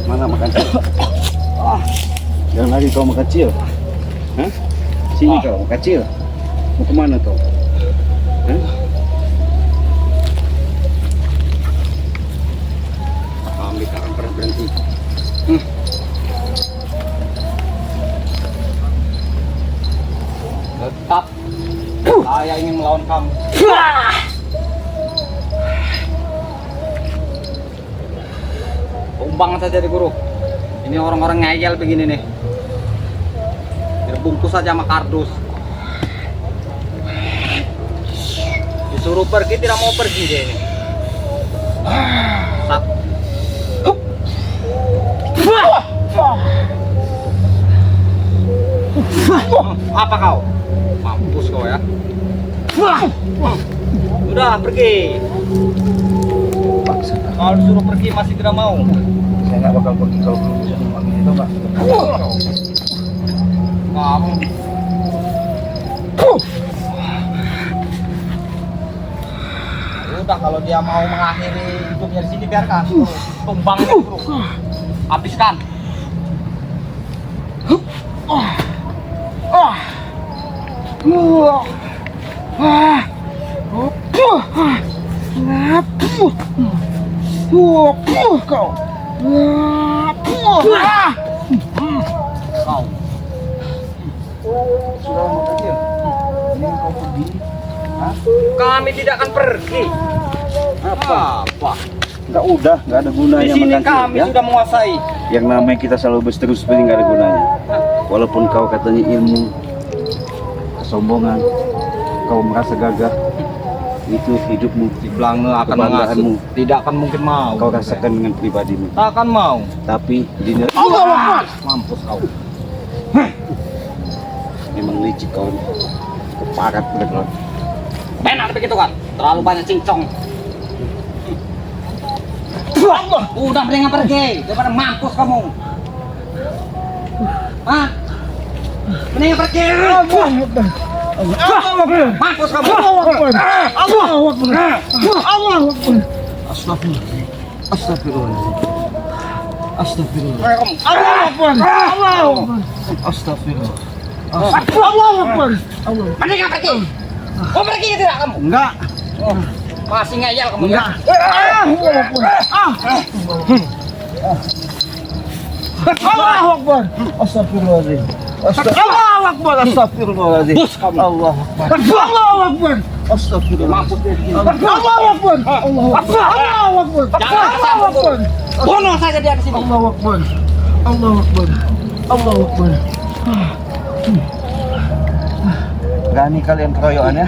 Mana makan kecil? Jangan lagi kau makan kecil. Hah? Sini kau makan kecil. Mau kemana kau? Hah? Kami tak akan pernah berhenti. Tetap saya ingin melawan kamu. Tumbang saja di guru. Ini orang-orang ngeyel begini nih. Bungkus saja sama kardus. Disuruh pergi tidak mau pergi dia ini. Apa kau? Mampus kau ya. Udah pergi. Kalau disuruh pergi masih tidak mau. Saya nggak bakal pergi kalau belum bisa memanggil itu, Pak. Kamu. Udah kalau dia mau mengakhiri hidupnya di sini biarkan. Tumbang bro. Habiskan. Kau. Kau. Sudah mau kecil. Ini kau pergi. Hah? Kami tidak akan pergi. Apa? Nggak udah, nggak ada gunanya Di sini makan kami ya? sudah menguasai. Yang namanya kita selalu berterus seperti nggak ada gunanya. Walaupun kau katanya ilmu, kesombongan, kau merasa gagah, itu hidupmu, Si Blange akan kebanggaanmu. mengasut. Tidak akan mungkin mau. Kau rasakan dengan pribadimu. Tak akan mau. Tapi di Mampus kau. memang licik kau, keparat betul. Benar begitu kan? Terlalu banyak cincong. Udah mendingan pergi daripada mampus kamu. Hah? Mendingan pergi. Mampus kamu. Mendingan pergi. Mau pergi tidak kamu? Enggak. Masih ngeyel kamu ya? Allahu Akbar. Astagfirullahaladzim. Allahu Akbar. Astagfirullahaladzim. Bus kamu. Allahu Akbar. Allahu Akbar. Astagfirullah. Mampus dia. Allahu Akbar. Allahu Akbar. Allahu Akbar. Jangan Allahu Akbar. Bunuh saja dia di sini. Allahu Akbar. Allahu Akbar. Allahu Akbar. Berani kalian keroyokan ya?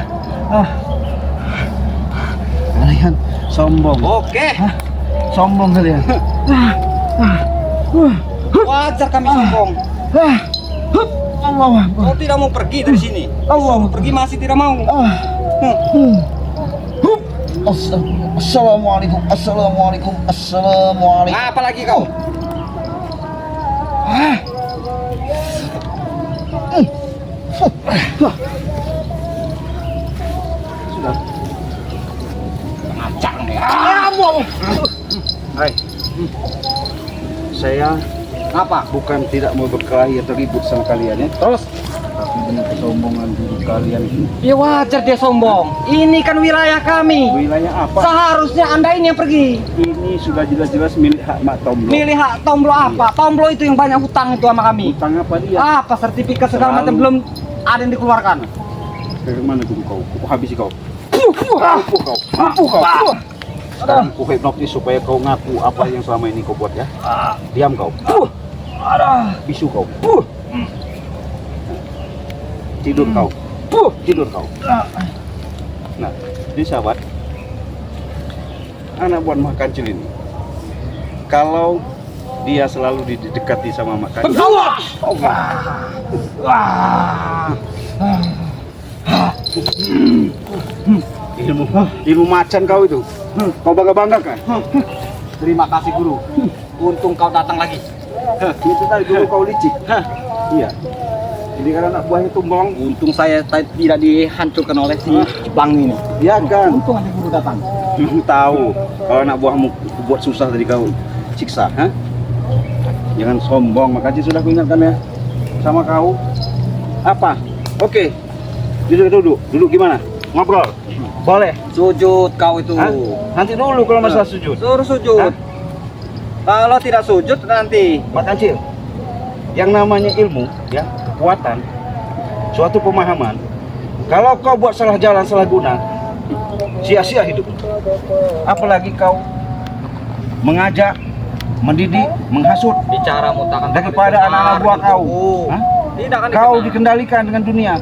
Kalian sombong. Oke. Sombong kalian. Wajar kami sombong. Allahu Akbar. Kau tidak mau pergi dari sini. Allahu Pergi masih tidak mau. Assalamualaikum. Assalamualaikum. Assalamualaikum. Apa lagi kau? Sudah. Ngacang deh. Hai. Saya Apa? bukan tidak mau berkelahi atau ribut sama kalian ya. Terus? Tapi dengan kesombongan diri kalian ini. Ya wajar dia sombong. Ini kan wilayah kami. Wilayah apa? Seharusnya Anda ini yang pergi. Ini sudah jelas-jelas milik hak Mak Tomblo. Milih hak Tomblo apa? Tomblo itu yang banyak hutang itu sama kami. Utang apa dia? Apa sertifikat segala macam Selalu. belum ada yang dikeluarkan. Dari mana dulu kau? Aku habisi kau. Mampu kau. Mampu kau. Sekarang ku hipnotis supaya kau ngaku apa yang selama ini kau buat ya. Diam kau. Bisu kau. Tidur kau. Tidur kau. Nah, jadi sahabat, anak buat Mak Kancil ini, kalau dia selalu didekati sama Mak Kancil, ilmu macan kau itu, kau bangga-banggakan. Terima kasih guru. Untung kau datang lagi. Itu tadi dulu kau licik. Iya. Jadi karena anak buahnya tumbang, Untung saya tidak dihancurkan oleh si Bang ini. ya kan? Untung ada guru datang. Tahu kalau anak buahmu buat susah tadi kau siksa, ha? Jangan sombong, makanya sudah kuingatkan ya sama kau. Apa? Oke. Duduk gimana? Ngobrol. Boleh. Sujud kau itu. Hah? Nanti dulu kalau masalah sujud. Suruh sujud. Hah? Kalau tidak sujud nanti. Mak Kancil, yang namanya ilmu, ya, kekuatan, suatu pemahaman. Kalau kau buat salah jalan, salah guna, sia-sia hidup. Apalagi kau mengajak, mendidik, menghasut Bicara mutakan daripada anak-anak buah kau. Hah? Tidak akan Kau dikenal. dikendalikan dengan dunia.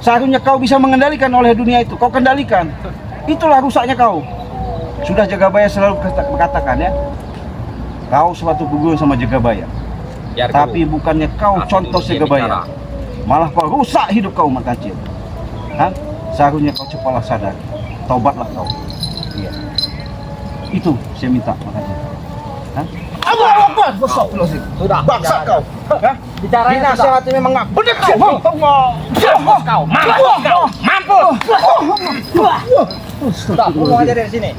Seharusnya kau bisa mengendalikan oleh dunia itu. Kau kendalikan. Itulah rusaknya kau. Sudah Jagabaya selalu berkatakan ya, kau suatu gugur sama Jagabaya. Biar Tapi guru. bukannya kau Tapi contoh dulu dia Jagabaya. bicara. Malah kau rusak hidup kau, Mak Kancil. Hah? Seharusnya kau cepatlah sadar. Taubatlah kau. Iya. Itu saya minta, Mak Kancil. Hah? Sudah. Bangsa bicara. kau. Hah? Bicara Dinasehati memang nggak benar kau. Mampus kau. Mampus kau. Mampus. Sudah, pulang aja dari sini.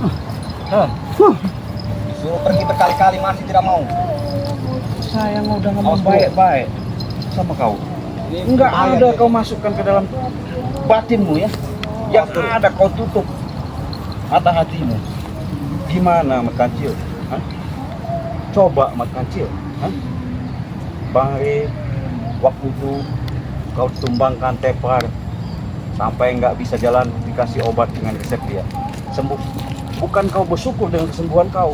Suruh pergi berkali-kali masih tidak mau. Saya udah Awas, ngomong Bu. baik-baik sama kau. Enggak ada kau masukkan ke dalam batinmu ya. Yang ada kau tutup mata hatimu. Gimana Mak Kancil? Hah? Coba Mak Kancil. Hah? Bang Re, waktu itu kau tumbangkan tepar sampai nggak bisa jalan, dikasih obat dengan resep dia. Sembuh. Bukan kau bersyukur dengan kesembuhan kau,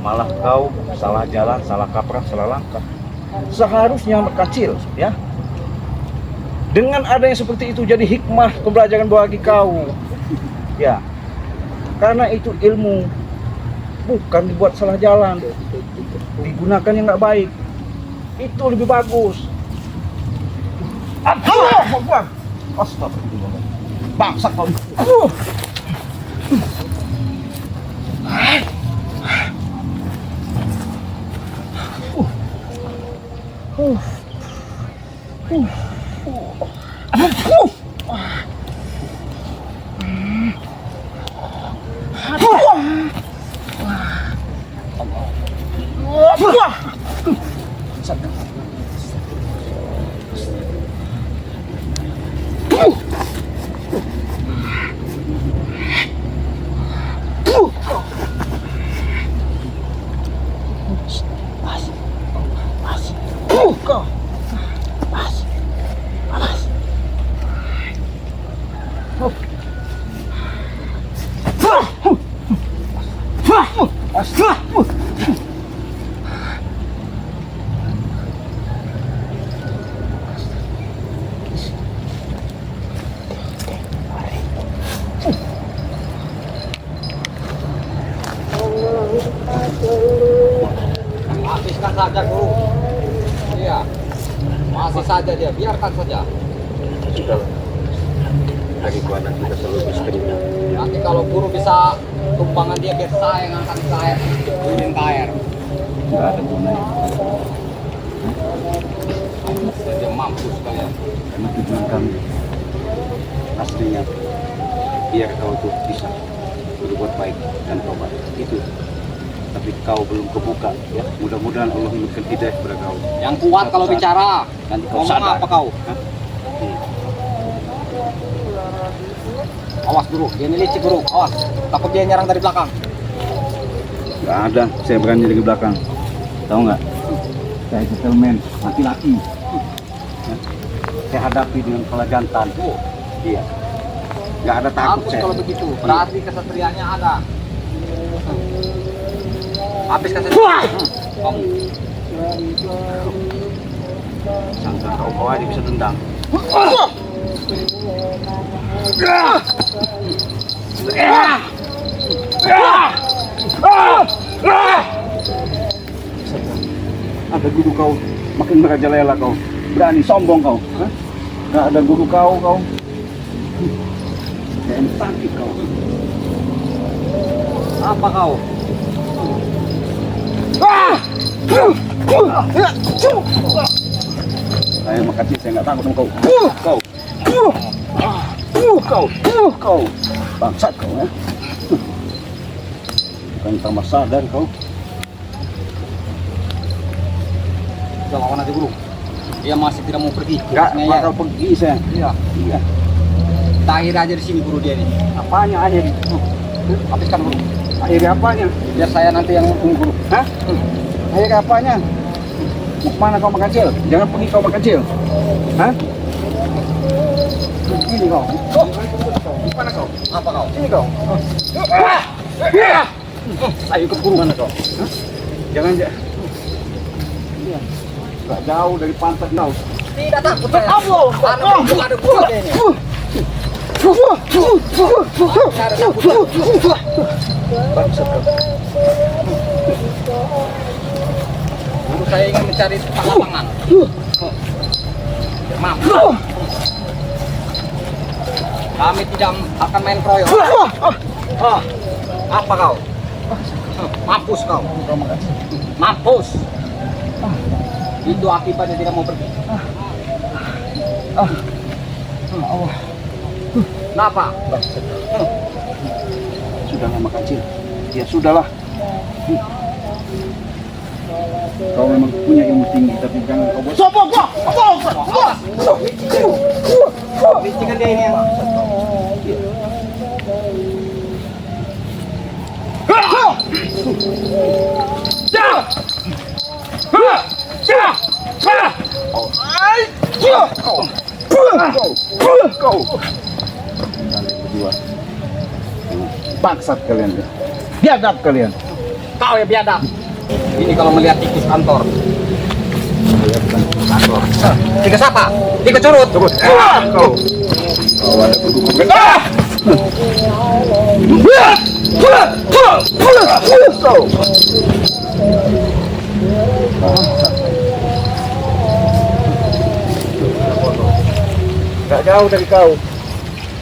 malah kau salah jalan, salah kaprah, salah langkah. Seharusnya Mak Kancil ya, dengan adanya seperti itu jadi hikmah pembelajaran bagi kau ya, karena itu ilmu bukan dibuat salah jalan, digunakan yang nggak baik, itu lebih bagus. Astagfirullah, bangsa kau. Habiskan saja guru. Iya. Masih saja dia, biarkan saja. Sudah, lagi gua anak kita selalu misterinya. Nanti kalau guru bisa tumpangan dia biar saya yang angkat ke air, turun ke air. Nggak ada gunanya. Dia mampus kalian. Karena tujuan kami aslinya biar kau tuh bisa berbuat baik dan tobat itu. Tapi kau belum kebuka ya. Mudah-mudahan Allah memberikan hidayah kepada kau. Yang kuat kalau bicara. Nanti kau Ngomong sadar. apa kau? Hah? Awas guru, dia ini licik guru. Awas, takut dia nyerang dari belakang. Nggak ada, saya berani dari belakang. Tahu nggak? Saya gentleman, laki-laki. Ya. Saya hadapi dengan kepala jantan. Iya. Nggak ada takut Bagus saya. kalau begitu, berarti kesatrianya ada. Habis kesatria. Kamu. Sangka kau aja bisa tendang. Ada guru kau, makin merajalela kau. Berani sombong kau. Hah? Nggak ada guru kau. Jangan sakit kau. Apa kau? Saya makasih, saya nggak takut sama kau. Kau. Bangsat kau ya. Bukan tambah sadar kau. Udah lawan aja guru. Dia masih tidak mau pergi. Nggak Ngeyel. bakal pergi saya. Iya. Iya. Kita akhir aja di sini guru dia ini. Apanya akhir? Habiskan guru. Akhirnya apanya? Biar saya nanti yang guru. Hah? Akhirnya apanya? Mau kemana kau makan cil? Jangan pergi kau makan cil. Hah? Ini kau. Mana kau? Apa kau? Ini kau. Ayo ikut guru mana kau? Hah? Jangan Iya. Gak jauh dari pantat kau. Tidak takut saya. Ada guru dia ini. Ada takut. Bangsat kau. Guru saya ingin mencari lapangan. Maaf. Kami tidak akan main kroyok. Apa kau? Mampus kau. Mampus. Itu akibatnya tidak mau pergi. Allah. Kenapa? Sudahlah makan cil. Ya sudahlah. Kau memang punya ilmu tinggi, tapi jangan kau buat sombong kau. Licin dia ini. Kau. Kalian berdua. Bangsat kalian. Biadab kalian. Kau ya biadab. Ini kalau melihat tikus kantor. Kantor. Tikus apa? Tikus curut. Kau. Kau ada kedudukan. Kau. Gak jauh dari kau.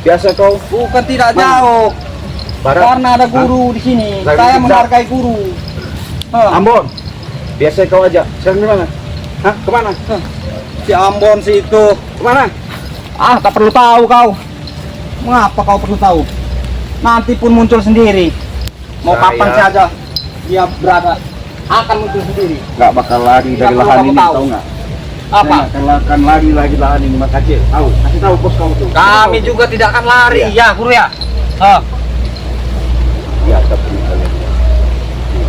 Biasa kau. Bukan tidak jauh. Karena ada guru di sini. Lagi Saya tidak. menghargai guru. Ambon. Biasa kau aja. Sekarang di mana? Hah? Kemana? Si Ambon si itu. Kemana? Ah, tak perlu tahu kau. Mengapa kau perlu tahu? Nanti pun muncul sendiri. Mau kapan Saya- saja dia berada akan muncul sendiri. Gak bakal lari Nggak dari perlu lahan kamu ini, tahu. tahu nggak? Apa? Saya akan lari lagi lahan ini, Mas Acil. Tahu? Kasih tahu bos kamu tuh. Kami juga tidak akan lari, Iya. ya guru ya. Ah, Ya, tapi kalian.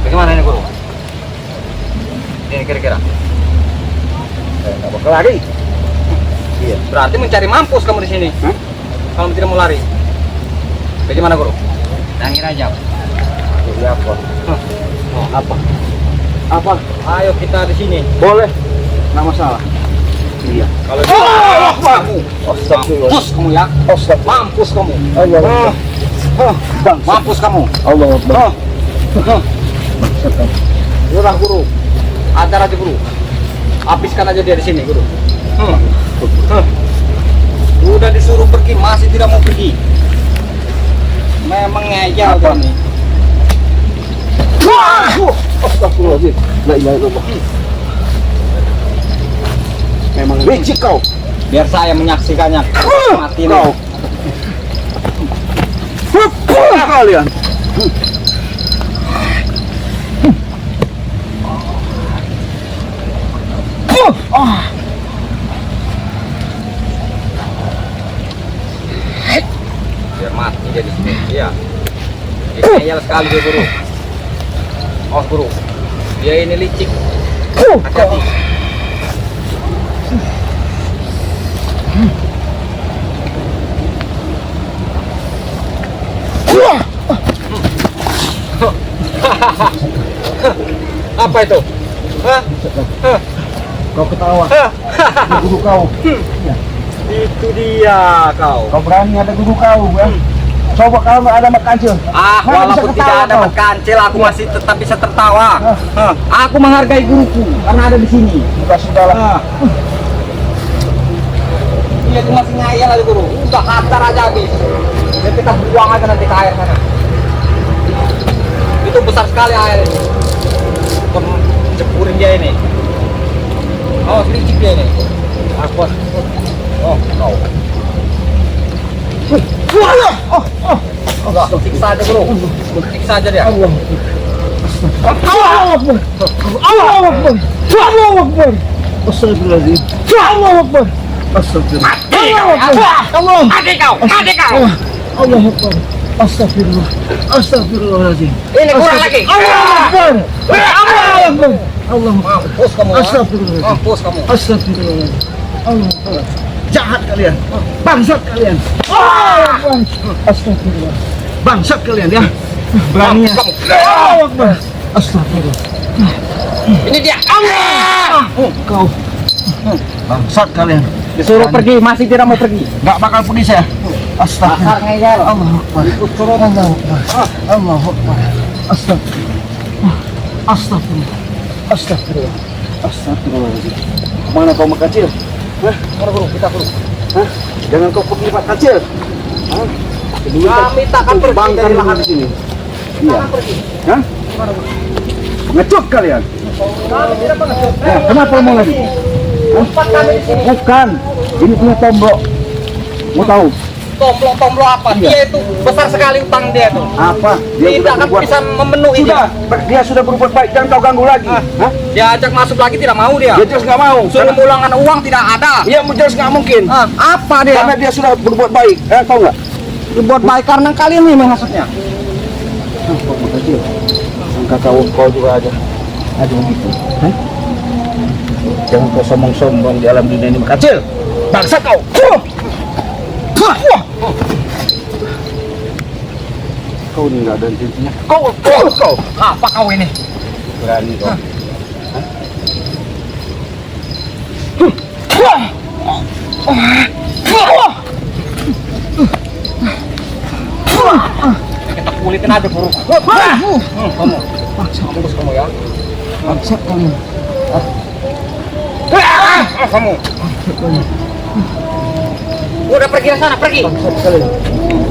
bagaimana ini guru? Ini kira-kira. Saya nggak bakal lari. Iya. Berarti mencari mampus kamu di sini. Hah? Kalau tidak mau lari. Bagaimana guru? Tangir aja. Jadi apa? Oh, Apa? Apa? ayo kita di sini. Boleh. Nggak masalah. Iya. Kalau kamu. Astagfirullah. mampus kamu ya. Astagfirullah. Mampus kamu. Allah. Bang, Mampus kamu. Allah Akbar. Udah guru. Ajar aja guru. Habiskan aja dia di sini guru. Udah disuruh pergi masih tidak mau pergi. Memang ngejal Apa? ini. Astagfirullahaladzim. La ilaha illallah. Memang licik kau. Biar saya menyaksikannya. Mati Kau. Kalian. Biar mati dia di sini. Iya. Dia ngeyel sekali dia guru. Oh guru. Dia ini licik. Hati-hati. Apa itu? Hah? Kau ketawa. Hah? Guru kau. Itu dia kau. Kau berani ada guru kau, ya? Coba kalau nggak ada makan cil. Ah, Mana walaupun bisa tidak ketawa ada kau? kancil, aku masih tetap bisa tertawa. Hah. Aku menghargai guruku karena ada di sini. Sudah sudahlah. Hah. Iya, itu masih ngayal aja guru. Udah hajar aja habis. Dan kita buang aja nanti ke air sana. Itu besar sekali air ini. Cepurin dia ini. Bos. Oh, kau. Allah, siksa aja bro. Siksa aja dia. Allah Akbar. Allah Akbar. Allah Akbar. Astagfirullahaladzim. Allah Akbar. Astagfirullah. Allah. Mati kau. Allah Akbar. Astagfirullah. Astagfirullahaladzim. Ini kurang lagi. Allah Akbar. Allah Akbar. Allah Akbar. Mampus kamu. Astagfirullahaladzim. Mampus kamu. Astagfirullahaladzim. Allah Akbar. Jahat kalian. Bangsat kalian. Allah Akbar. Astagfirullah. Bangsat kalian ya. Beraninya. Allah Akbar. Astagfirullah. Ini dia. Allah. Kau. Bangsat kalian. Disuruh pergi, masih tidak mau pergi. Nggak bakal pergi saya. Astagfirullah. Asar ngeyel. Allah Akbar. Allah Akbar. Allah Akbar. Astagfirullah. Astagfirullah. Astagfirullah. Astagfirullahaladzim. Mana kau mak kecil? Hah? Mana bro? Kita bro. Hah? Jangan kau pergi mak kecil. Hah? Kami takkan pergi bangkang dari lahan di sini. Iya. Takkan pergi. Hah? Mana bro? Ngecut kalian. Kami tidak pernah. Kenapa mau lagi? Tempat kami di sini. Bukan. Ini punya tombok. Mau tahu? Tomblo apa? Iya. Dia itu besar sekali utang dia tuh. Apa? Tidak akan bisa memenuhi Sudah. dia. Dia sudah berbuat baik. Jangan kau ganggu lagi. Hah? Dia ajak masuk lagi tidak mau dia. Dia jelas nggak mau. Suruh mulangan uang tidak ada. Iya, jelas nggak mungkin. Apa dia? Karena dia sudah berbuat baik. Tahu nggak? Berbuat baik karena kalian nih maksudnya. Kau kecil. Sangka kau juga ada begitu. Hah? Jangan kau sombong-sombong di alam dunia ini kecil. Bangsa kau. Kau ini nggak ada intinya. Kau. Apa kau ini? Berani kau. Kita kulitin aja bro. Kamu. Mampus kamu ya. Bangsa kamu. Kamu. Udah pergi ke sana, pergi. Bangsa kalian.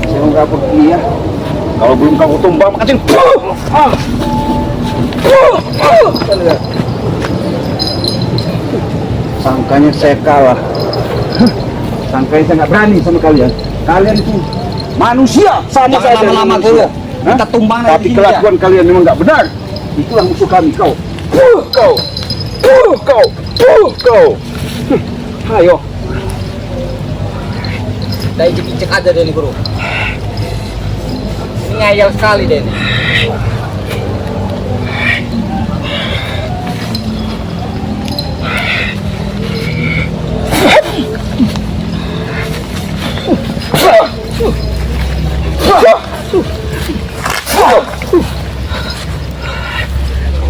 Saya nggak pergi ya. Kalau belum kau tumbang kecil. Kalian. Sangkanya saya kalah. Sangkanya saya nggak berani sama kalian. Kalian itu manusia sama Jangan saja. lama-lama manusia. dulu. Hah? Kita tumbang dari Tapi sini kelakuan kalian memang nggak benar. Itulah musuh kami kau. Kau. Ayo. Kita icek-icek aja deh nih bro. Ini ngayal sekali deh nih.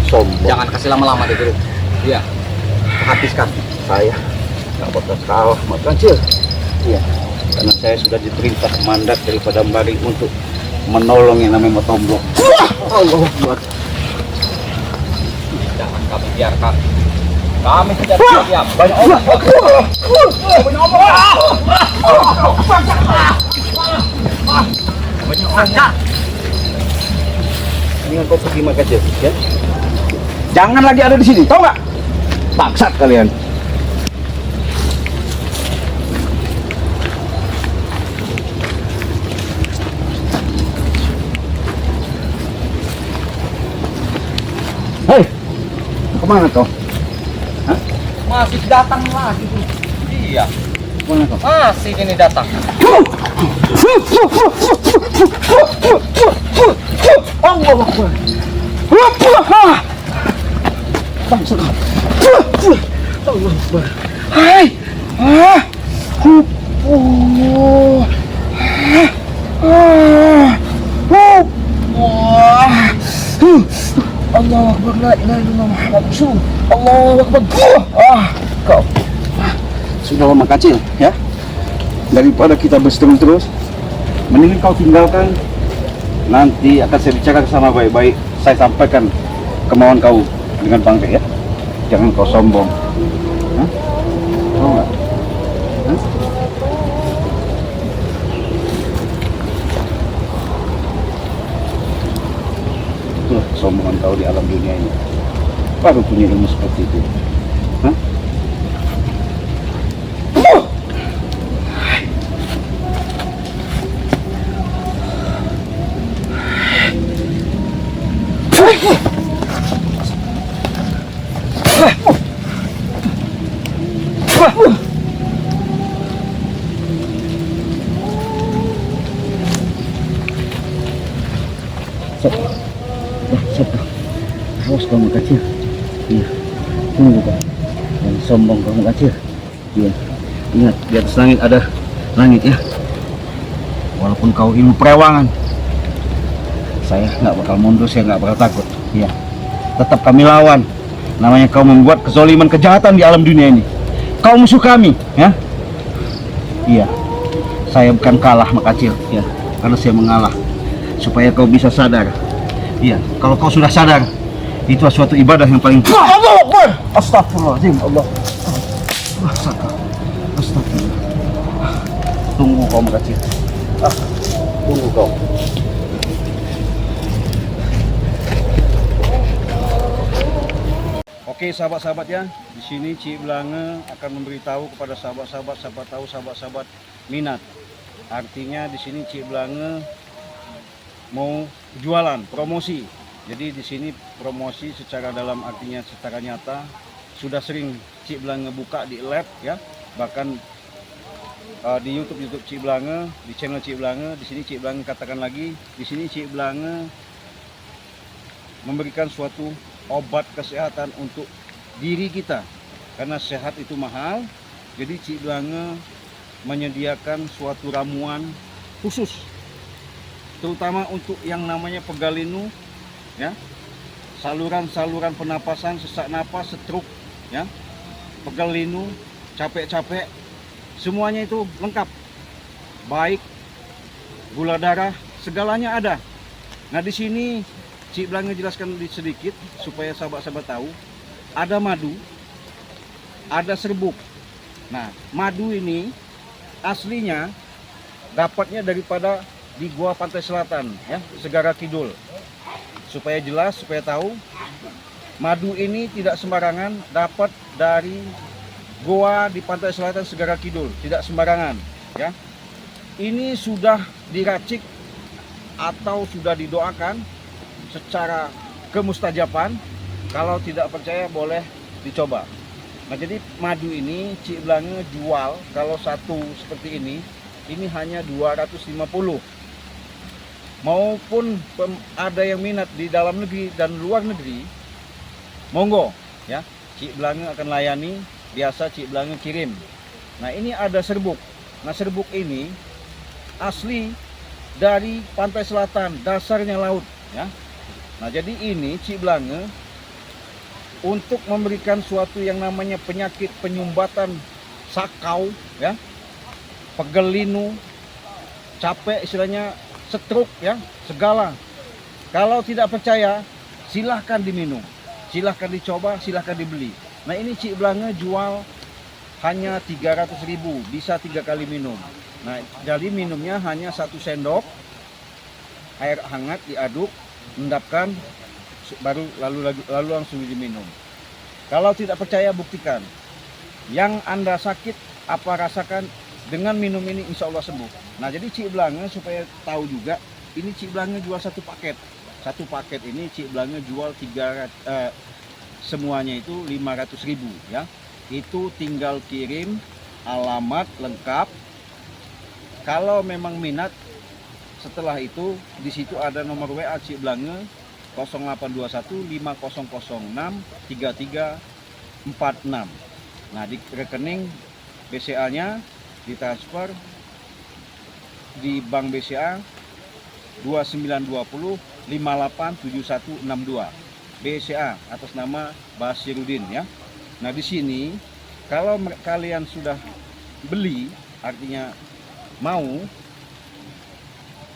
Sombong. Jangan kasih lama-lama deh bro. Iya. Habiskan. Saya nggak bakal kalah sama kecil. Iya. Karena saya sudah diperintah mandat daripada Mbari untuk menolong yang namanya Motombo. Allah Akbar. Jangan kami biarkan. Kami tidak diam. Banyak orang. Banyak orang. Dengan kau pergi makan kecil, ya? Jangan lagi ada di sini, tahu nggak? Bangsat kalian. Hei, kemana kau? Masih datang lagi bro. Iya. Kemana kau? Masih ini datang. Allah Akbar. Bangsa kau. Allah Akbar. Hai. Allah Akbar, la ilaha illallah Muhammad Rasul. Allah Akbar. Kau. Sudah lama kecil, ya? Daripada kita berseteru terus, mendingan kau tinggalkan. Nanti akan saya bicarakan sama baik-baik. Saya sampaikan kemauan kau dengan bangga, ya. Jangan kau sombong. Hah? Tahu nggak? Hah? Itulah kesombongan kau di alam dunia ini. Baru punya ilmu seperti itu. Hah? kamu kecil. Iya. Tunggu kau. Jangan sombong kamu kecil. Iya. Ingat di atas langit ada langit ya. Walaupun kau ilmu perewangan, saya nggak bakal mundur, saya nggak bakal takut. Iya. Tetap kami lawan. Namanya kau membuat kezaliman, kejahatan di alam dunia ini. Kau musuh kami, ya. Iya. Saya bukan kalah, mak kecil, ya. Karena saya mengalah supaya kau bisa sadar. Iya, kalau kau sudah sadar, itu suatu ibadah yang paling Allah Akbar. Astagfirullahaladzim, Allah. Astagfirullah. Tunggu kau, mak kecil. Tunggu kau. Oke sahabat-sahabat ya, di sini Cik Blange akan memberitahu kepada sahabat-sahabat, siapa tahu sahabat-sahabat minat. Artinya di sini Cik Blange mau jualan, promosi. Jadi di sini promosi secara dalam artinya secara nyata sudah sering Cik Blange buka di lab ya, bahkan di YouTube Cik Blange, di channel Cik Blange. Di sini Cik Blange katakan lagi, di sini Cik Blange memberikan suatu obat kesehatan untuk diri kita, karena sehat itu mahal. Jadi Cik Blange menyediakan suatu ramuan khusus terutama untuk yang namanya pegal linu ya, saluran-saluran penapasan, sesak napas, stroke ya, pegal linu, capek-capek, semuanya itu lengkap, baik gula darah, segalanya ada. Nah di sini Cik Blange jelaskan sedikit supaya sahabat-sahabat tahu. Ada madu, ada serbuk. Nah, madu ini aslinya dapatnya daripada di Gua Pantai Selatan, ya, Segara Kidul. Supaya jelas, supaya tahu, madu ini tidak sembarangan dapat dari Goa di Pantai Selatan Segara Kidul, tidak sembarangan, ya. Ini sudah diracik atau sudah didoakan secara kemustajaban. Kalau tidak percaya boleh dicoba. Nah jadi madu ini Cik Blange jual kalau satu seperti ini hanya 250. Maupun ada yang minat di dalam negeri dan luar negeri, monggo ya, Cik Blange akan layani. Biasa Cik Blange kirim. Nah ini ada serbuk. Nah serbuk ini asli dari Pantai Selatan, dasarnya laut ya. Nah jadi ini Cik Blange untuk memberikan suatu yang namanya penyakit penyumbatan sakau ya, pegal linu, capek istilahnya, stroke ya, segala. Kalau tidak percaya silahkan diminum, silahkan dicoba, silahkan dibeli. Nah ini Cik Blange jual hanya 300.000, bisa 3 kali minum. Nah jadi minumnya hanya 1 sendok air hangat diaduk, endapkan, baru lalu langsung diminum. Kalau tidak percaya buktikan. Yang Anda sakit apa rasakan, dengan minum ini insya Allah sembuh. Nah jadi Cik Blange supaya tahu juga, ini Cik Blange jual satu paket. Satu paket ini Cik Blange jual semuanya itu 500.000 ya. Itu tinggal kirim alamat lengkap. Kalau memang minat, setelah itu di situ ada nomor WA Cik Blange 0821 5006 3346. Nah di rekening BCA-nya ditransfer di Bank BCA 2920 587162 BCA atas nama Basirudin ya. Nah di sini kalau kalian sudah beli, artinya mau,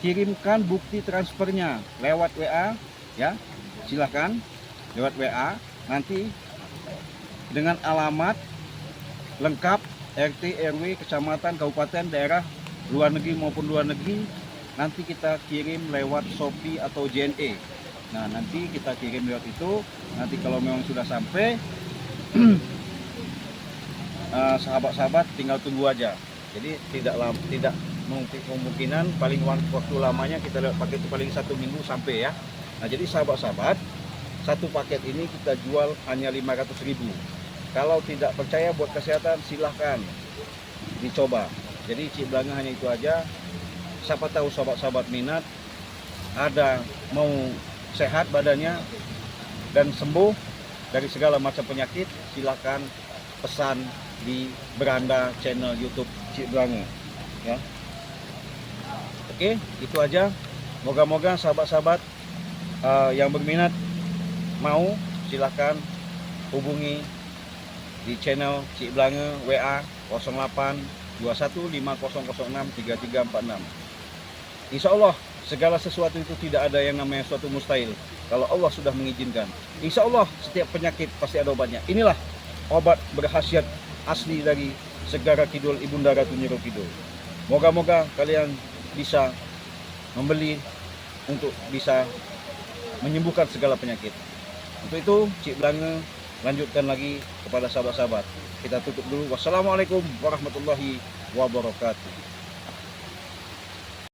kirimkan bukti transfernya lewat WA ya, silahkan lewat WA, nanti dengan alamat lengkap RT, RW, kecamatan, kabupaten, daerah, luar negeri maupun luar negeri, nanti kita kirim lewat Shopee atau JNE. Nah nanti kita kirim lewat itu, nanti kalau memang sudah sampai sahabat-sahabat tinggal tunggu aja. Jadi tidak kemungkinan paling waktu lamanya kita lihat paket itu paling 1 minggu sampai ya. Nah jadi sahabat-sahabat, satu paket ini kita jual hanya 500.000. Kalau tidak percaya buat kesehatan silahkan dicoba. Jadi Cik Blange hanya itu aja. Siapa tahu sahabat-sahabat minat, ada mau sehat badannya, dan sembuh dari segala macam penyakit, silahkan pesan di beranda channel YouTube Cik Belanga ya. Oke, itu aja. Moga-moga sahabat-sahabat yang berminat mau, silahkan hubungi di channel Cik Belanga WA 082150063346. Insya Allah segala sesuatu itu tidak ada yang namanya suatu mustahil. Kalau Allah sudah mengizinkan, insya Allah setiap penyakit pasti ada obatnya. Inilah obat berkhasiat asli dari Segara Kidul Ibunda Ratu Nyiro Kidul. Moga-moga kalian bisa membeli untuk bisa menyembuhkan segala penyakit. Untuk itu Cik Belanga lanjutkan lagi kepada sahabat-sahabat. Kita tutup dulu. Wassalamualaikum warahmatullahi wabarakatuh.